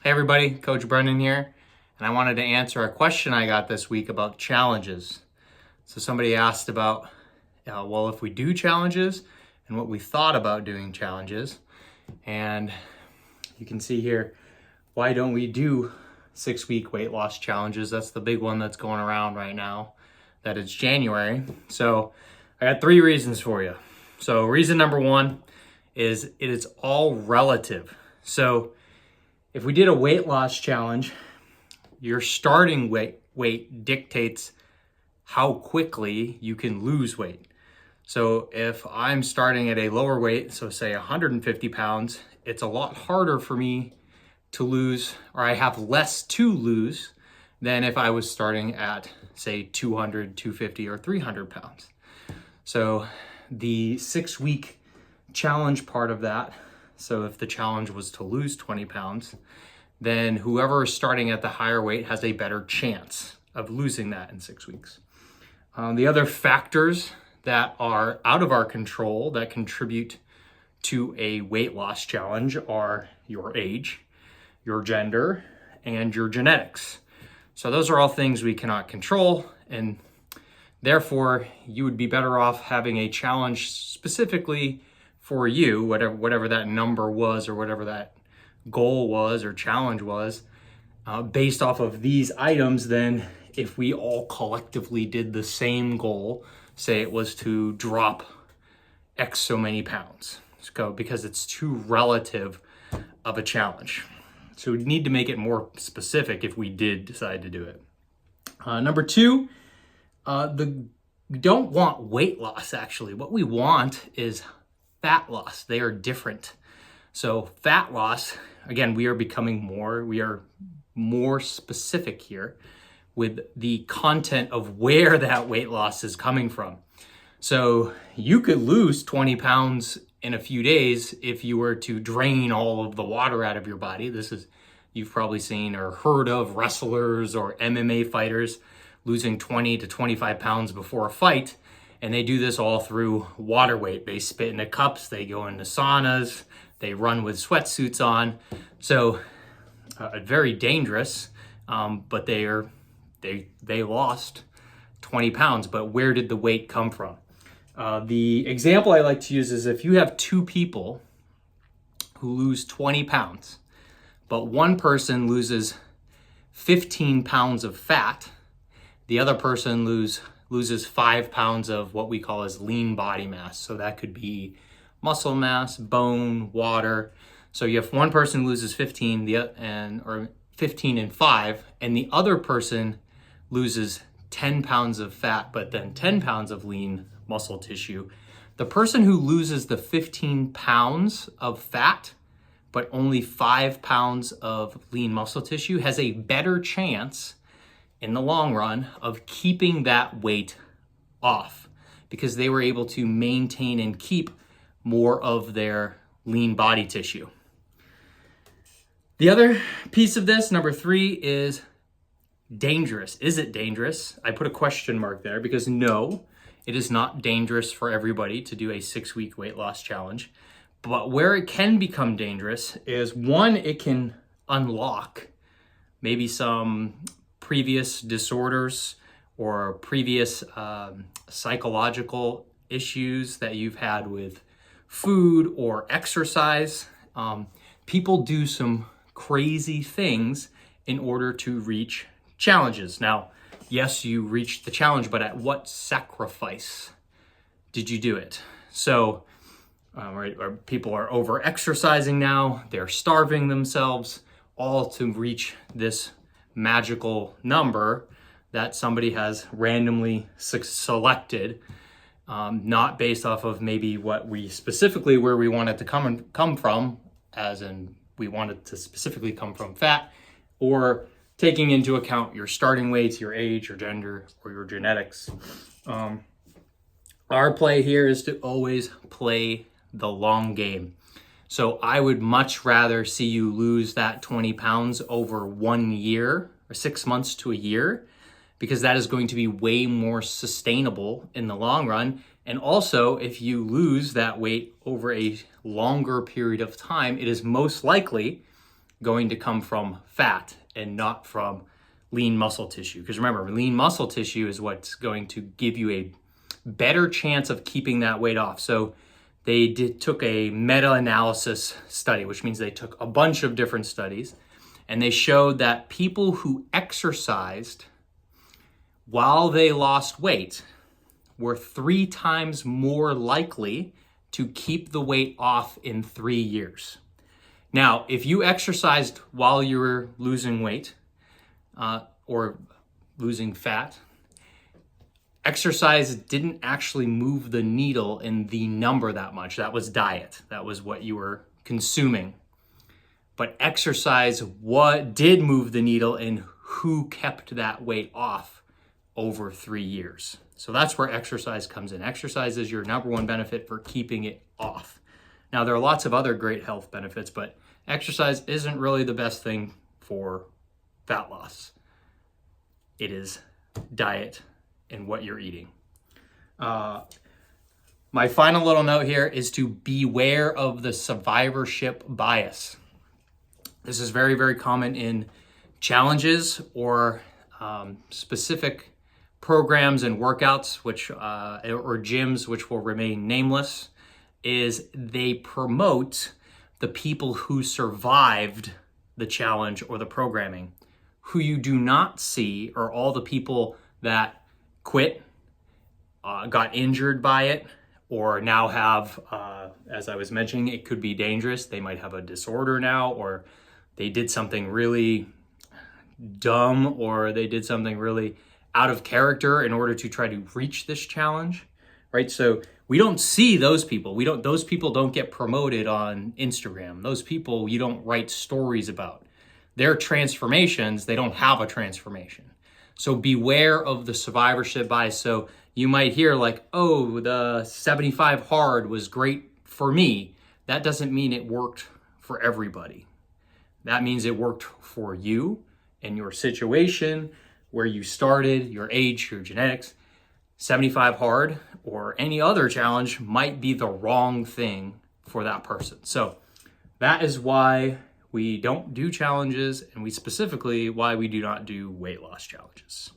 Hey everybody, Coach Brendan here, and I wanted to answer a question I got this week about challenges. So somebody asked about, well, if we do challenges and what we thought about doing challenges. And you can see here, why don't we do 6-week weight loss challenges? That's the big one that's going around right now, that it's January. So I got 3 reasons for you. So reason number 1 is it is all relative. So if we did a weight loss challenge, your starting weight dictates how quickly you can lose weight. So if I'm starting at a lower weight, so say 150 pounds, it's a lot harder for me to lose, or I have less to lose than if I was starting at say 200, 250, or 300 pounds. So the 6-week challenge part of that, so if the challenge was to lose 20 pounds, then whoever is starting at the higher weight has a better chance of losing that in 6 weeks. The other factors that are out of our control that contribute to a weight loss challenge are your age, your gender, and your genetics. So those are all things we cannot control, and therefore you would be better off having a challenge specifically for you, whatever that number was or whatever that goal was or challenge was, based off of these items than if we all collectively did the same goal, say it was to drop X so many pounds, because it's too relative of a challenge. So we need to make it more specific if we did decide to do it. Number 2, we don't want weight loss actually. What we want is fat loss. They are different. So fat loss, again, we are more specific here with the content of where that weight loss is coming from. So you could lose 20 pounds in a few days if you were to drain all of the water out of your body. You've probably seen or heard of wrestlers or MMA fighters losing 20 to 25 pounds before a fight. And they do this all through water weight. They spit into cups, they go into saunas, they run with sweatsuits on. So very dangerous, but they lost 20 pounds. But where did the weight come from? The example I like to use is if you have 2 people who lose 20 pounds, but one person loses 15 pounds of fat, the other person loses 5 pounds of what we call as lean body mass. So that could be muscle mass, bone, water. So you have one person loses 15 or 15 and 5, and the other person loses 10 pounds of fat, but then 10 pounds of lean muscle tissue. The person who loses the 15 pounds of fat, but only 5 pounds of lean muscle tissue has a better chance in the long run of keeping that weight off because they were able to maintain and keep more of their lean body tissue. The other piece of this, number 3, is dangerous. Is it dangerous? I put a question mark there because no, it is not dangerous for everybody to do a 6-week weight loss challenge. But where it can become dangerous is 1, it can unlock maybe some previous disorders or previous psychological issues that you've had with food or exercise. People do some crazy things in order to reach challenges. Now, yes, you reached the challenge, but at what sacrifice did you do it? So, or people are over exercising now, they're starving themselves, all to reach this magical number that somebody has randomly selected, not based off of maybe what we specifically where we want it to come from, as in we want it to specifically come from fat, or taking into account your starting weights, your age, your gender, or your genetics. Our play here is to always play the long game. So I would much rather see you lose that 20 pounds over 1 year or 6 months to a year, because that is going to be way more sustainable in the long run. And also, if you lose that weight over a longer period of time, it is most likely going to come from fat and not from lean muscle tissue. Because remember, lean muscle tissue is what's going to give you a better chance of keeping that weight off. So they took a meta-analysis study, which means they took a bunch of different studies, and they showed that people who exercised while they lost weight were 3 times more likely to keep the weight off in 3 years. Now, if you exercised while you were losing weight or losing fat, exercise didn't actually move the needle in the number that much. That was diet. That was what you were consuming. But exercise did move the needle in who kept that weight off over 3 years. So that's where exercise comes in. Exercise is your number one benefit for keeping it off. Now, there are lots of other great health benefits, but exercise isn't really the best thing for fat loss. It is diet and what you're eating. My final little note here is to beware of the survivorship bias. This is very, very common in challenges or specific programs and workouts, which or gyms, which will remain nameless, is they promote the people who survived the challenge or the programming. Who you do not see are all the people that quit, got injured by it, or now have, as I was mentioning, it could be dangerous. They might have a disorder now, or they did something really dumb, or they did something really out of character in order to try to reach this challenge, right? So we don't see those people. Those people don't get promoted on Instagram. Those people you don't write stories about. Their transformations, they don't have a transformation. So beware of the survivorship bias. So you might hear like, oh, the 75 hard was great for me. That doesn't mean it worked for everybody. That means it worked for you and your situation, where you started, your age, your genetics. 75 hard or any other challenge might be the wrong thing for that person. So that is why we don't do challenges, and why we do not do weight loss challenges.